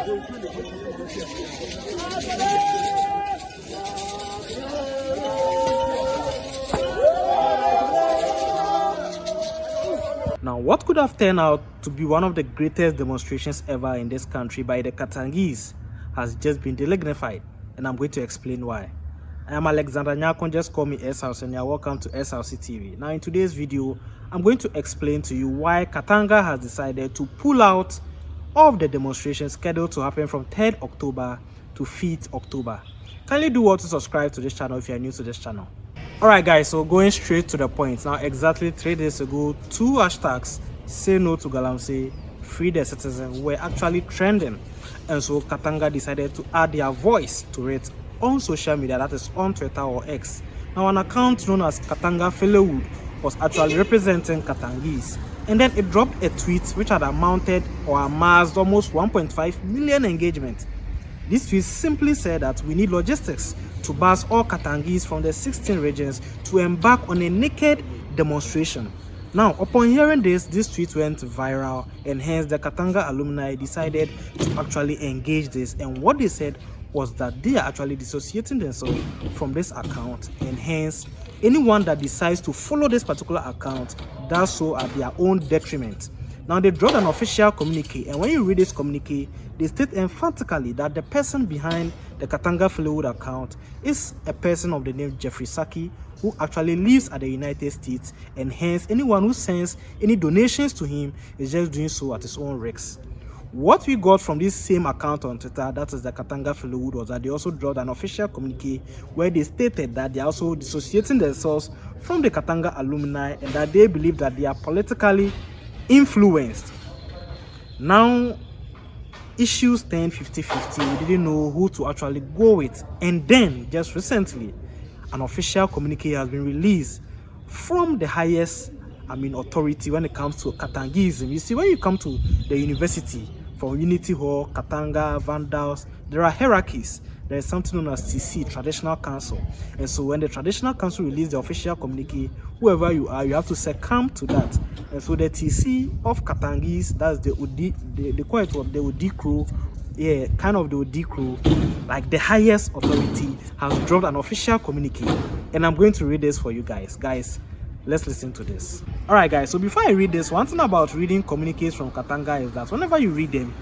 Now, what could have turned out to be one of the greatest demonstrations ever in this country by the Katangese has just been delignified, and I'm going to explain why. I am Alexander Nyakon, just call me S-House, and you're welcome to S-House TV. Now, in today's video, I'm going to explain to you why Katanga has decided to pull out of the demonstration scheduled to happen from 3rd October to 5th October. Kindly do want to subscribe to this channel if you're new to this channel. Alright guys, so going straight to the point. Now, exactly 3 days ago, 2 hashtags, Say No to Galamsey, Free the Citizen, were actually trending. And so Katanga decided to add their voice to it on social media, that is on Twitter or X. Now, an account known as Katanga Cancels was actually representing Katangese. And then it dropped a tweet which had amounted or amassed almost 1.5 million engagement. This tweet simply said that we need logistics to bus all Katangese from the 16 regions to embark on a naked demonstration. Now, upon hearing this tweet went viral, and hence the Katanga alumni decided to actually engage this. And what they said was that they are actually dissociating themselves from this account, and hence anyone that decides to follow this particular account does so at their own detriment. Now, they dropped an official communique, and when you read this communique, they state emphatically that the person behind the Katanga Cancels account is a person of the name Jeffrey Saki, who actually lives at the United States, and hence anyone who sends any donations to him is just doing so at his own risk. What we got from this same account on Twitter, that is the Katanga Cancels, was that they also dropped an official communique where they stated that they are also dissociating themselves from the Katanga alumni, and that they believe that they are politically influenced. Now, issues turned 50-50. We didn't know who to actually go with, and then just recently an official communique has been released from the highest authority when it comes to Katangism. You see, when you come to the university, from Unity Hall, Katanga, Vandals, there are hierarchies. There is something known as TC, Traditional Council. And so when the Traditional Council releases the official communique, whoever you are, you have to succumb to that. And so the TC of Katangese, that's the OD, they call it what, the OD crew, yeah, kind of the OD crew, like the highest authority, has dropped an official communique. And I'm going to read this for you guys. Guys, let's listen to this. Alright guys, so before I read this, one thing about reading communiques from Katanga is that whenever you read them,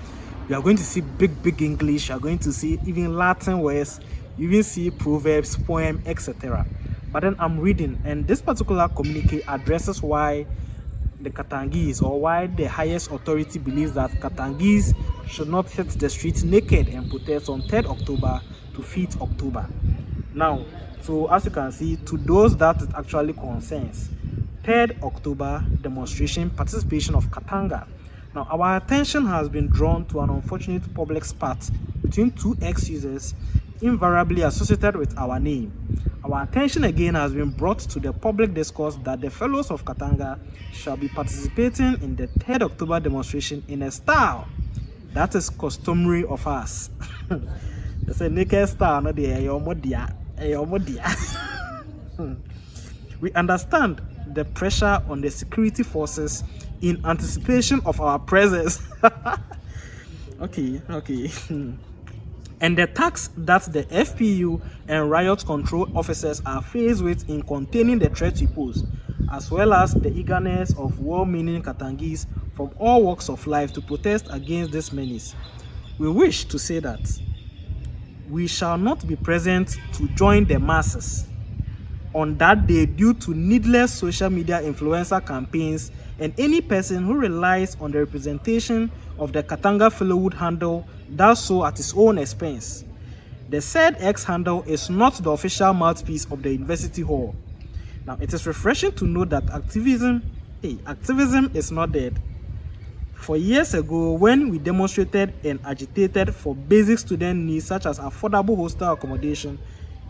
you are going to see big English, you are going to see even Latin words, you even see proverbs, poem, etc. But then I'm reading, and this particular communique addresses why the Katangese, or why the highest authority believes that Katangese should not hit the streets naked and protest on 3rd October to 5th October. Now, so as you can see, to those that it actually concerns, 3rd October demonstration participation of Katanga. Now, our attention has been drawn to an unfortunate public spat between 2 ex-users invariably associated with our name. Our attention again has been brought to the public discourse that the fellows of Katanga shall be participating in the 3rd October demonstration in a style that is customary of us. It's a naked style, not the We understand the pressure on the security forces in anticipation of our presence. Okay. And the task that the FPU and riot control officers are faced with in containing the threat we pose, as well as the eagerness of well-meaning Katangese from all walks of life to protest against this menace. We wish to say that we shall not be present to join the masses on that day due to needless social media influencer campaigns, and any person who relies on the representation of the Katanga Cancels handle does so at his own expense. The said X handle is not the official mouthpiece of the University Hall. Now, it is refreshing to know that activism is not dead. For years ago, when we demonstrated and agitated for basic student needs such as affordable hostel accommodation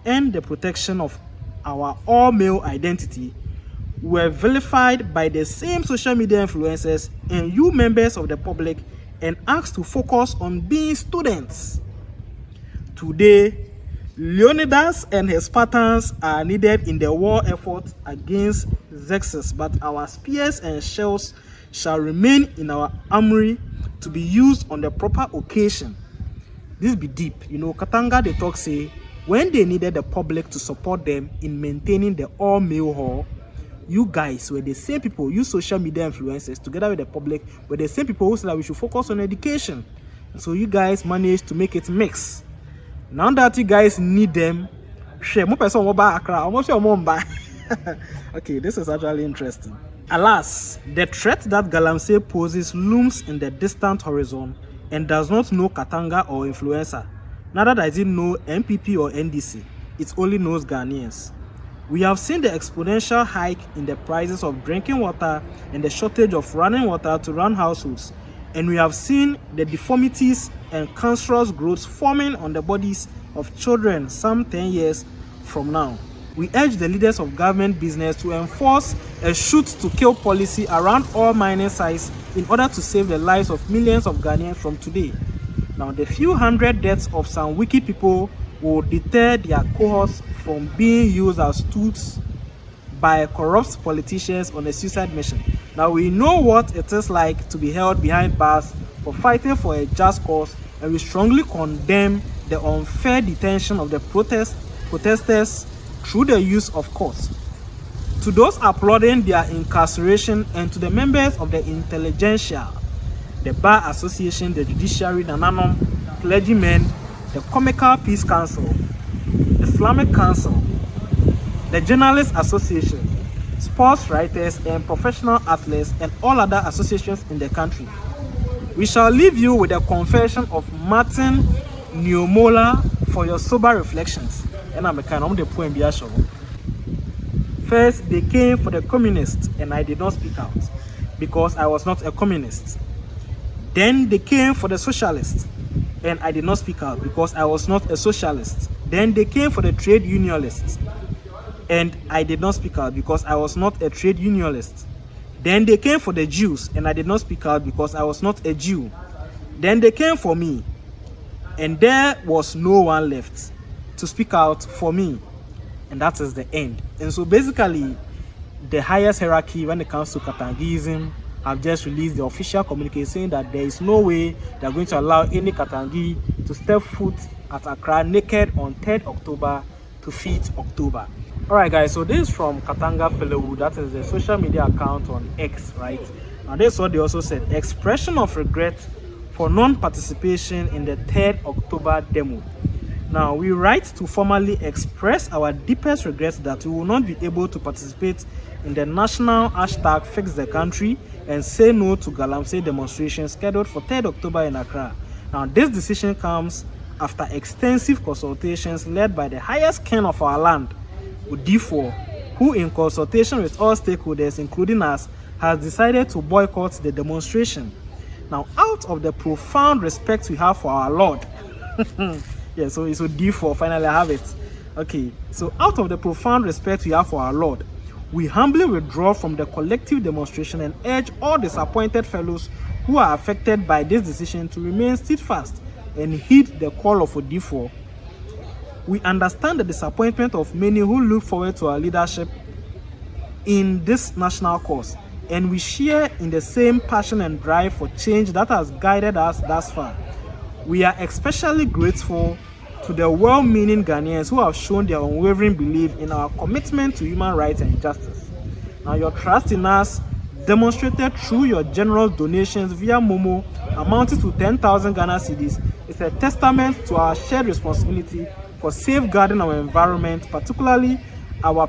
and the protection of our all-male identity, we were vilified by the same social media influencers and you members of the public and asked to focus on being students. Today, Leonidas and his Spartans are needed in the war effort against Xerxes, but our spears and shells shall remain in our armory to be used on the proper occasion. This be deep. Katanga they talk say when they needed the public to support them in maintaining the all-male hall, you guys were the same people, you social media influencers together with the public, were the same people who said that we should focus on education. And so you guys managed to make it mix. Now that you guys need them, okay, this is actually interesting. Alas, the threat that Galamsey poses looms in the distant horizon and does not know Katanga or influencer. Neither does it know MPP or NDC. It only knows Ghanaians. We have seen the exponential hike in the prices of drinking water and the shortage of running water to run households. And we have seen the deformities and cancerous growths forming on the bodies of children some 10 years from now. We urge the leaders of government business to enforce a shoot-to-kill policy around all mining sites in order to save the lives of millions of Ghanaians from today. Now, the few hundred deaths of some wicked people will deter their cohorts from being used as tools by corrupt politicians on a suicide mission. Now, we know what it is like to be held behind bars for fighting for a just cause, and we strongly condemn the unfair detention of the protesters through the use of courts. To those applauding their incarceration and to the members of the intelligentsia, the Bar Association, the Judiciary, the Nanom, clergymen, the Comical Peace Council, Islamic Council, the Journalists Association, sports writers and professional athletes, and all other associations in the country, we shall leave you with a confession of Martin Niumola for your sober reflections. And I'm a kind of the poem. First, they came for the communists, and I did not speak out because I was not a communist. Then they came for the socialists, and I did not speak out because I was not a socialist. Then they came for the trade unionists, and I did not speak out because I was not a trade unionist. Then they came for the Jews, and I did not speak out because I was not a Jew. Then they came for me, and there was no one left to speak out for me, and that is the end. And so basically, the highest hierarchy when it comes to Katangism have just released the official communique saying that there is no way they are going to allow any Katangi to step foot at Accra naked on 3rd October to 5th October. Alright guys, so this is from Katanga Fellowwood, that is the social media account on X, right? Now this is what they also said: expression of regret for non-participation in the 3rd October demo. Now, we write to formally express our deepest regrets that we will not be able to participate in the national hashtag Fix the Country and Say No to Galamsey demonstration scheduled for 3rd October in Accra. Now, this decision comes after extensive consultations led by the highest king of our land, D4, who in consultation with all stakeholders, including us, has decided to boycott the demonstration. Now, out of the profound respect we have for our Lord, yeah, so it's a D4, finally I have it. Okay, so out of the profound respect we have for our Lord, we humbly withdraw from the collective demonstration and urge all disappointed fellows who are affected by this decision to remain steadfast and heed the call of a D4. We understand the disappointment of many who look forward to our leadership in this national cause, and we share in the same passion and drive for change that has guided us thus far. We are especially grateful to the well-meaning Ghanaians who have shown their unwavering belief in our commitment to human rights and justice. Now, your trust in us, demonstrated through your generous donations via Momo, amounting to 10,000 Ghana cedis, is a testament to our shared responsibility for safeguarding our environment, particularly our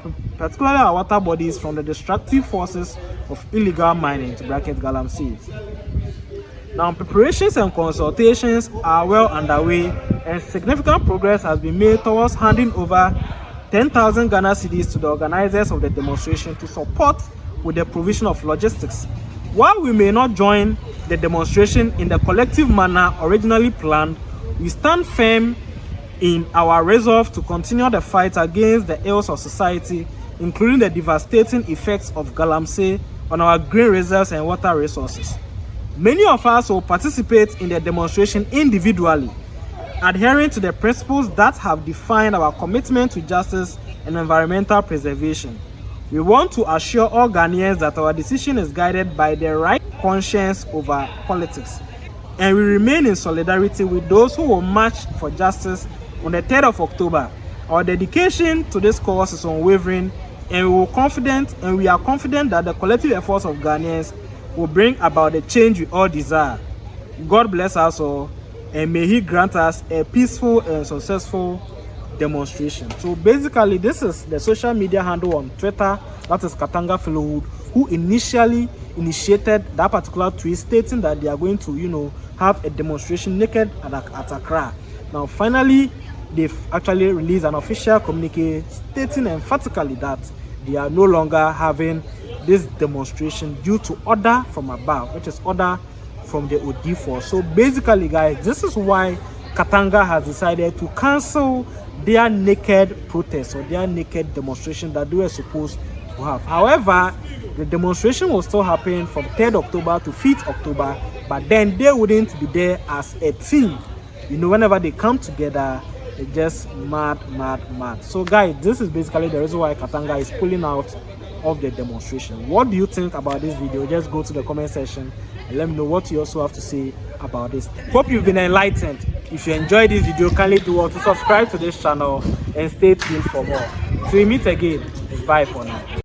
water bodies from the destructive forces of illegal mining, to bracket Galamsey. Now, preparations and consultations are well underway, and significant progress has been made towards handing over 10,000 Ghana cedis to the organizers of the demonstration to support with the provision of logistics. While we may not join the demonstration in the collective manner originally planned, we stand firm in our resolve to continue the fight against the ills of society, including the devastating effects of Galamsey on our green reserves and water resources. Many of us will participate in the demonstration individually, adhering to the principles that have defined our commitment to justice and environmental preservation. We want to assure all Ghanaians that our decision is guided by the right conscience over politics. and we remain in solidarity with those who will march for justice on the 3rd of October. Our dedication to this cause is unwavering, and we are confident that the collective efforts of Ghanaians will bring about the change we all desire. God bless us all, and may He grant us a peaceful and successful demonstration. So basically, this is the social media handle on Twitter, that is Katanga Fellowhood, who initially initiated that particular tweet stating that they are going to, have a demonstration naked at Accra. Now, finally, they've actually released an official communique stating emphatically that they are no longer having this demonstration due to order from above, which is order from the OD4. So basically, guys, this is why Katanga has decided to cancel their naked protest or their naked demonstration that they were supposed to have. However, the demonstration will still happen from 3rd October to 5th October, but then they wouldn't be there as a team. Whenever they come together, it's just mad. So guys, this is basically the reason why Katanga is pulling out of the demonstration. What do you think about this video? Just go to the comment section and let me know what you also have to say about this. Hope you've been enlightened. If you enjoyed this video, kindly do well to subscribe to this channel and stay tuned for more. Till we meet again, it's bye for now.